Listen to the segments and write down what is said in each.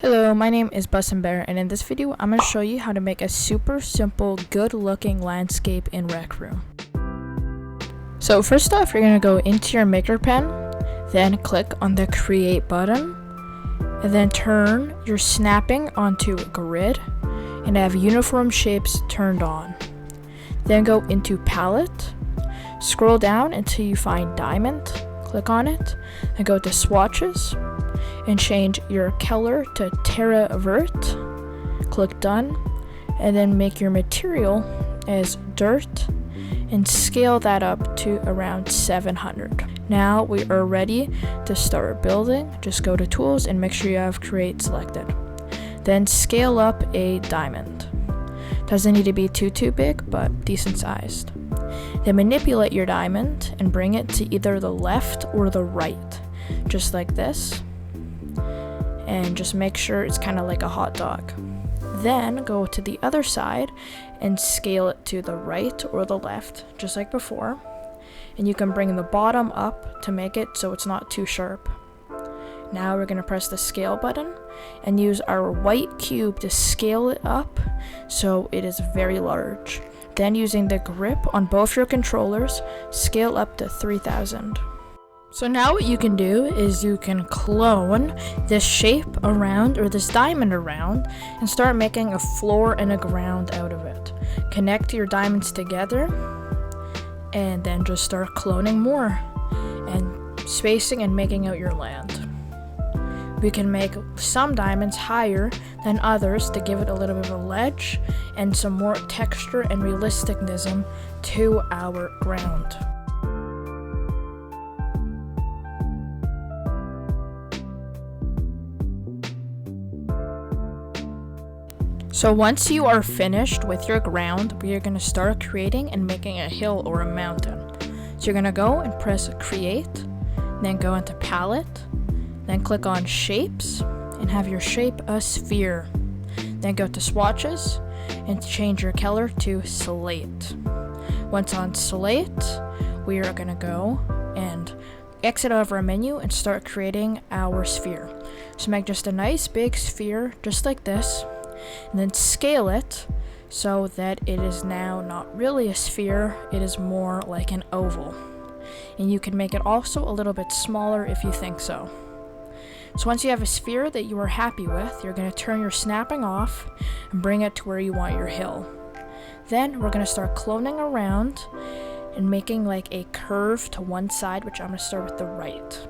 Hello, my name is Bussin, and in this video I'm going to show you how to make a super simple, good looking landscape in Recroom. So first off, you're going to go into your Makerpen, then click on the create button, and then turn your snapping onto grid and have uniform shapes turned on. Then go into palette, scroll down until you find diamond, click on it, and go to swatches and change your color to Terravert, click done, and then make your material as dirt and scale that up to around 700. Now we are ready to start building. Just go to tools and make sure you have create selected. Then scale up a diamond. Doesn't need to be too big, but decent sized. Then manipulate your diamond and bring it to either the left or the right, just like this. And just make sure it's kind of like a hot dog. Then go to the other side and scale it to the right or the left, just like before. And you can bring the bottom up to make it so it's not too sharp. Now we're going to press the scale button and use our white cube to scale it up so it is very large. Then using the grip on both your controllers, scale up to 3000. So now what you can do is you can clone this shape around or this diamond around and start making a floor and a ground out of it. Connect your diamonds together and then just start cloning more and spacing and making out your land. We can make some diamonds higher than others to give it a little bit of a ledge and some more texture and realisticness to our ground. So once you are finished with your ground, we are going to start creating and making a hill or a mountain. So you're going to go and press create, then go into palette, then click on shapes and have your shape a sphere. Then go to swatches and change your color to slate. Once on slate, we are going to go and exit out of our menu and start creating our sphere. So make just a nice big sphere just like this. And then scale it so that it is now not really a sphere, it is more like an oval. And you can make it also a little bit smaller if you think so. So once you have a sphere that you are happy with, you're going to turn your snapping off and bring it to where you want your hill. Then we're going to start cloning around and making like a curve to one side, which I'm going to start with the right.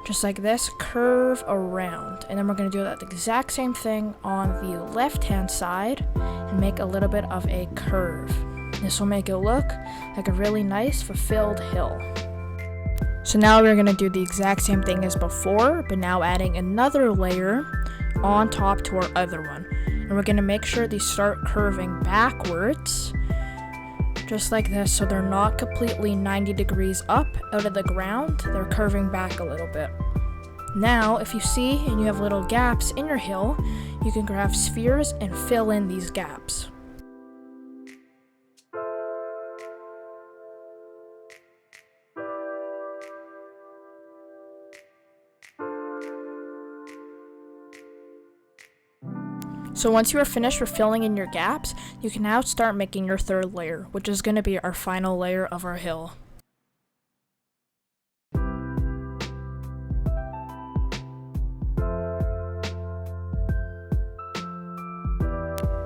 Just like this, curve around. And then we're going to do that exact same thing on the left hand side and make a little bit of a curve. This will make it look like a really nice fulfilled hill. So now we're going to do the exact same thing as before, but now adding another layer on top to our other one. And we're going to make sure these start curving backwards, just like this, so they're not completely 90 degrees up out of the ground, they're curving back a little bit. Now, if you see and you have little gaps in your hill, you can grab spheres and fill in these gaps. So once you are finished with filling in your gaps, you can now start making your third layer, which is going to be our final layer of our hill.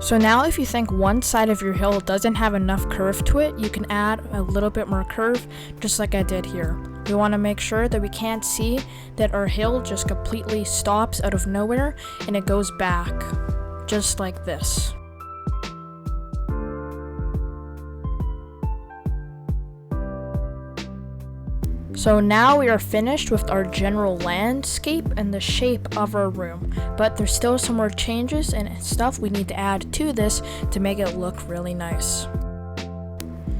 So now if you think one side of your hill doesn't have enough curve to it, you can add a little bit more curve, just like I did here. We want to make sure that we can't see that our hill just completely stops out of nowhere and it goes back. Just like this. So now we are finished with our general landscape and the shape of our room, but there's still some more changes and stuff we need to add to this to make it look really nice.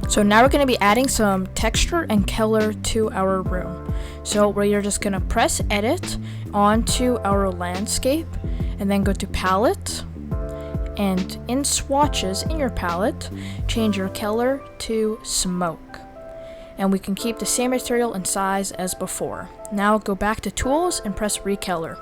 So now we're going to be adding some texture and color to our room. So we are just going to press edit onto our landscape and then go to palette. And in swatches in your palette, change your color to smoke. And we can keep the same material and size as before. Now go back to tools and press recolor.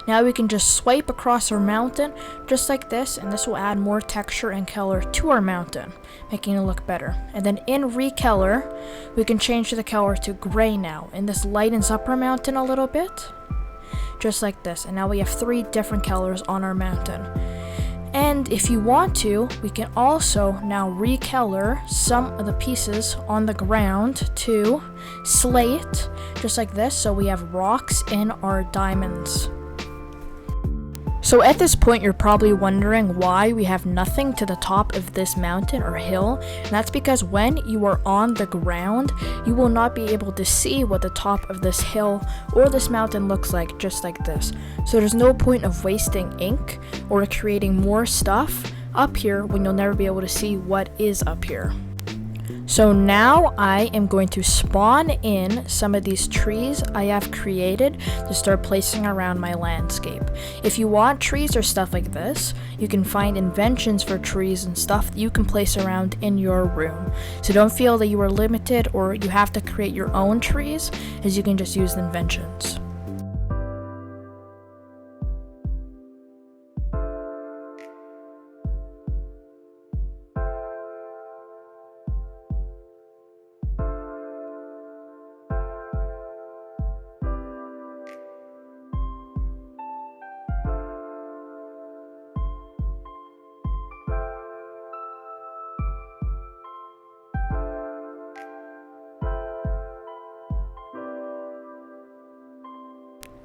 Now we can just swipe across our mountain just like this, and this will add more texture and color to our mountain, making it look better. And then in recolor, we can change the color to gray now, and this lightens up our mountain a little bit, just like this. And now we have 3 different colors on our mountain. And if you want to, we can also now recolor some of the pieces on the ground to slate, just like this, so we have rocks in our diamonds. So at this point, you're probably wondering why we have nothing to the top of this mountain or hill, and that's because when you are on the ground, you will not be able to see what the top of this hill or this mountain looks like, just like this. So there's no point of wasting ink or creating more stuff up here when you'll never be able to see what is up here. So now I am going to spawn in some of these trees I have created to start placing around my landscape. If you want trees or stuff like this, you can find inventions for trees and stuff that you can place around in your room. So don't feel that you are limited or you have to create your own trees, as you can just use the inventions.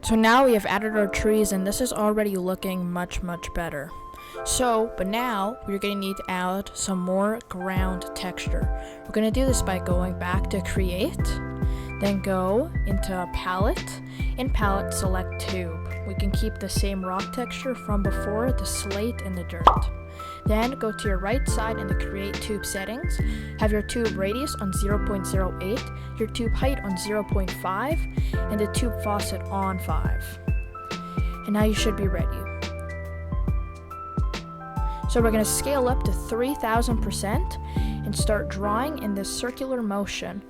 So now we have added our trees, and this is already looking much better. But now we're going to need to add some more ground texture. We're going to do this by going back to create, then go into palette. In palette, select tube. We can keep the same rock texture from before, the slate and the dirt. Then go to your right side in the create tube settings. Have your tube radius on 0.08, your tube height on 0.5, and the tube faucet on 5. And now you should be ready. So we're going to scale up to 3000% and start drawing in this circular motion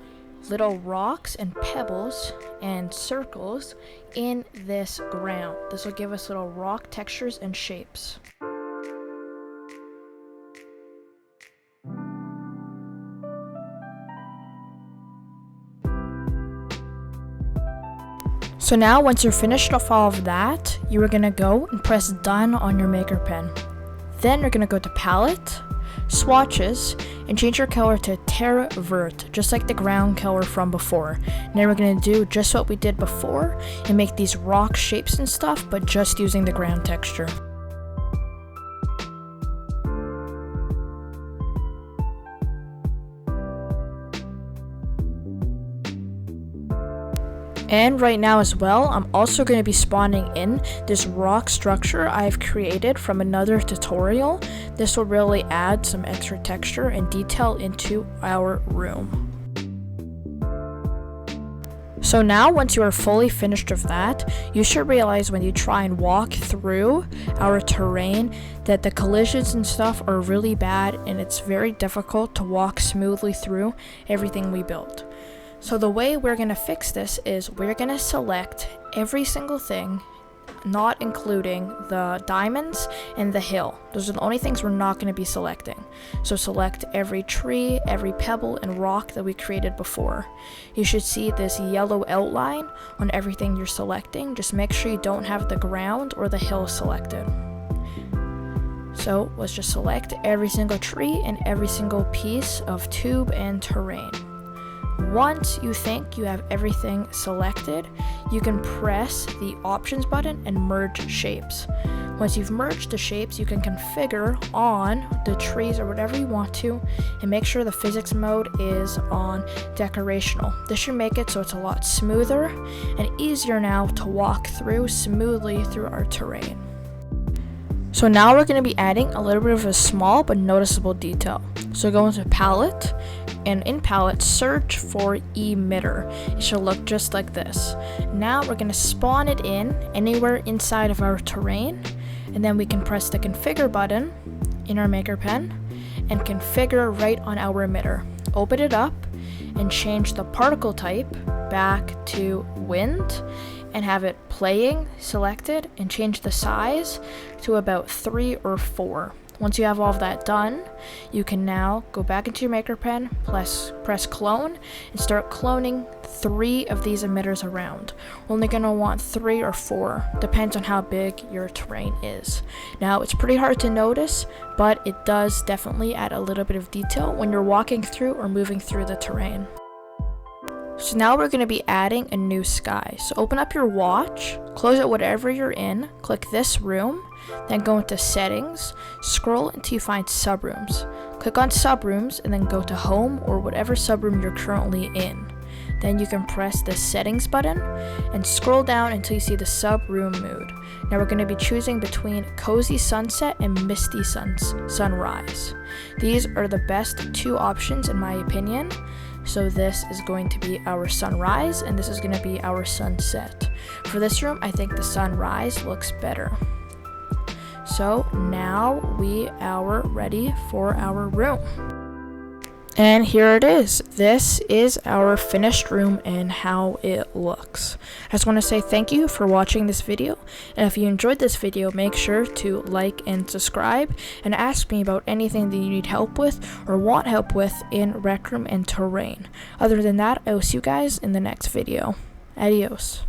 little rocks and pebbles and circles in this ground. This will give us little rock textures and shapes. So now once you're finished with all of that, you are going to go and press done on your Makerpen. Then you're going to go to palette, swatches, and change your color to Terra Vert, just like the ground color from before. Now we're going to do just what we did before and make these rock shapes and stuff, but just using the ground texture. And right now as well, I'm also going to be spawning in this rock structure I've created from another tutorial. This will really add some extra texture and detail into our room. So now once you are fully finished with that, you should realize when you try and walk through our terrain that the collisions and stuff are really bad, and it's very difficult to walk smoothly through everything we built. So the way we're going to fix this is we're going to select every single thing, not including the diamonds and the hill. Those are the only things we're not going to be selecting. So select every tree, every pebble and rock that we created before. You should see this yellow outline on everything you're selecting. Just make sure you don't have the ground or the hill selected. So let's just select every single tree and every single piece of tube and terrain. Once you think you have everything selected, you can press the options button and merge shapes. Once you've merged the shapes, you can configure on the trees or whatever you want to, and make sure the physics mode is on decorational. This should make it so it's a lot smoother and easier now to walk through smoothly through our terrain. So now we're going to be adding a little bit of a small but noticeable detail. So go into palette, and in palette search for emitter. It should look just like this. Now we're going to spawn it in anywhere inside of our terrain, and then we can press the configure button in our Makerpen and configure right on our emitter. Open it up and change the particle type back to wind, and have it playing selected and change the size to about 3 or 4. Once you have all of that done, you can now go back into your Makerpen, press clone, and start cloning 3 of these emitters around. We're only going to want 3 or 4, depends on how big your terrain is. Now, it's pretty hard to notice, but it does definitely add a little bit of detail when you're walking through or moving through the terrain. So now we're going to be adding a new sky. So open up your watch, close it whatever you're in, click this room, then go into settings, scroll until you find subrooms. Click on subrooms and then go to home or whatever subroom you're currently in. Then you can press the settings button and scroll down until you see the subroom mood. Now we're going to be choosing between cozy sunset and misty sunrise. These are the best 2 options in my opinion. So this is going to be our sunrise and this is going to be our sunset. For this room, I think the sunrise looks better. So now we are ready for our room. And here it is. This is our finished room and how it looks. I just want to say thank you for watching this video. And if you enjoyed this video, make sure to like and subscribe and ask me about anything that you need help with or want help with in Recroom and terrain. Other than that, I will see you guys in the next video. Adios.